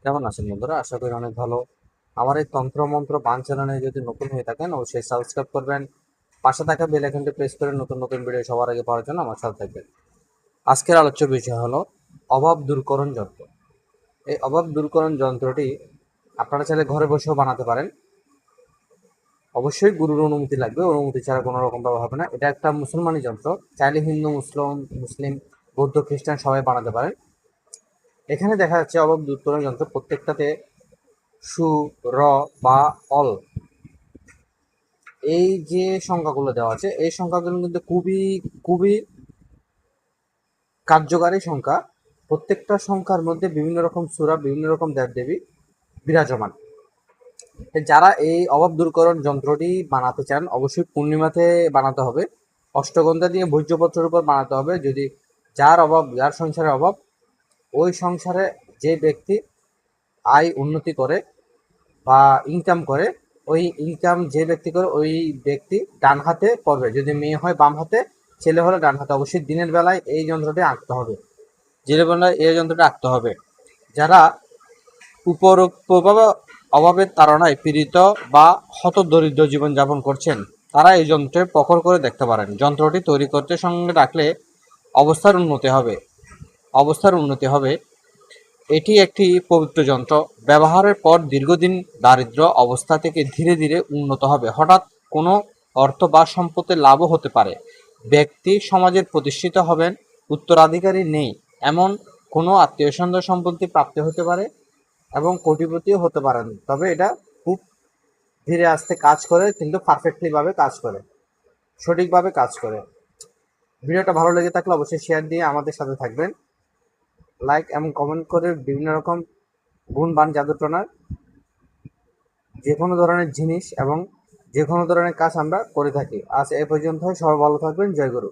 কেমন আছেন বন্ধুরা? আশা করি অনেক ভালো। আমার এই তন্ত্র মন্ত্র বান চ্যানেলে যদি নতুন হয়ে থাকেন অবশ্যই সাবস্ক্রাইব করবেন, পাশে থাকা বেল আইকনটি প্রেস করে নতুন নতুন ভিডিও সবার আগে পাওয়ার জন্য আমার সাথে থাকবেন। আজকের আলোচ্য বিষয় হলো অভাব দূরকরণ যন্ত্র। এই অভাব দূরকরণ যন্ত্রটি আপনারা চাইলে ঘরে বসেও বানাতে পারেন। অবশ্যই গুরুর অনুমতি লাগবে, অনুমতি ছাড়া কোনো রকম ভাবে হবে না। এটা একটা মুসলমানি যন্ত্র, চাইলে হিন্দু মুসলিম বৌদ্ধ খ্রিস্টান সবাই বানাতে পারেন। এখানে দেখা যাচ্ছে অভাব দূরকরণ যন্ত্র প্রত্যেকটাতে সু, র বা অল, এই যে সংখ্যাগুলো দেওয়া আছে এই সংখ্যাগুলো কিন্তু খুবই খুবই কার্যকারী সংখ্যা। প্রত্যেকটা সংখ্যার মধ্যে বিভিন্ন রকম সূরা, বিভিন্ন রকম দেবদেবী বিরাজমান। যারা এই অভাব দূরকরণ যন্ত্রটি বানাতে চান অবশ্যই পূর্ণিমাতে বানাতে হবে, অষ্টগন্ধা দিয়ে ভোজ্যপত্রের উপর বানাতে হবে। যদি যার সংসারে অভাব, ওই সংসারে যে ব্যক্তি আয় উন্নতি করে বা ইনকাম করে, ওই ইনকাম যে ব্যক্তি করে ওই ব্যক্তি ডান হাতে পড়বে, যদি মেয়ে হয় বাম হাতে, ছেলে হলে ডান হাতে। অবশ্যই দিনের বেলায় এই যন্ত্রটি আঁকতে হবে, দিনের বেলায় এই যন্ত্রটি আঁকতে হবে। যারা উপরোক্ত অভাবের তাড়নায় পীড়িত বা হতদরিদ্র জীবনযাপন করছেন তারা এই যন্ত্রে প্রখর করে দেখতে পারেন। যন্ত্রটি তৈরি করতে সঙ্গে রাখলে অবস্থার উন্নতি হবে। এটি একটি পবিত্র যন্ত্র, ব্যবহারের পর দীর্ঘদিন দারিদ্র্য অবস্থা থেকে ধীরে ধীরে উন্নত হবে। হঠাৎ কোনো অর্থ বা সম্পত্তির লাভও হতে পারে। ব্যক্তি সমাজের প্রতিষ্ঠিত হবেন। উত্তরাধিকারী নেই এমন কোনো আত্মীয়স্বজন সম্পত্তি প্রাপ্তি হতে পারে এবং কোটিপতিও হতে পারেন। তবে এটা খুব ধীরে আস্তে কাজ করে, কিন্তু পারফেক্টলি ভাবে কাজ করে, সঠিকভাবে কাজ করে। ভিডিওটা ভালো লেগে থাকলে অবশ্যই শেয়ার দিয়ে আমাদের সাথে থাকবেন, লাইক এবং কমেন্ট করে বিভিন্ন রকম গুণবান জাদুটনার যে কোনো ধরনের জিনিস এবং যে কোনো ধরনের কাজ আমরা করে থাকি। আজ এ পর্যন্ত, সবাই ভালো থাকবেন। জয় গুরু।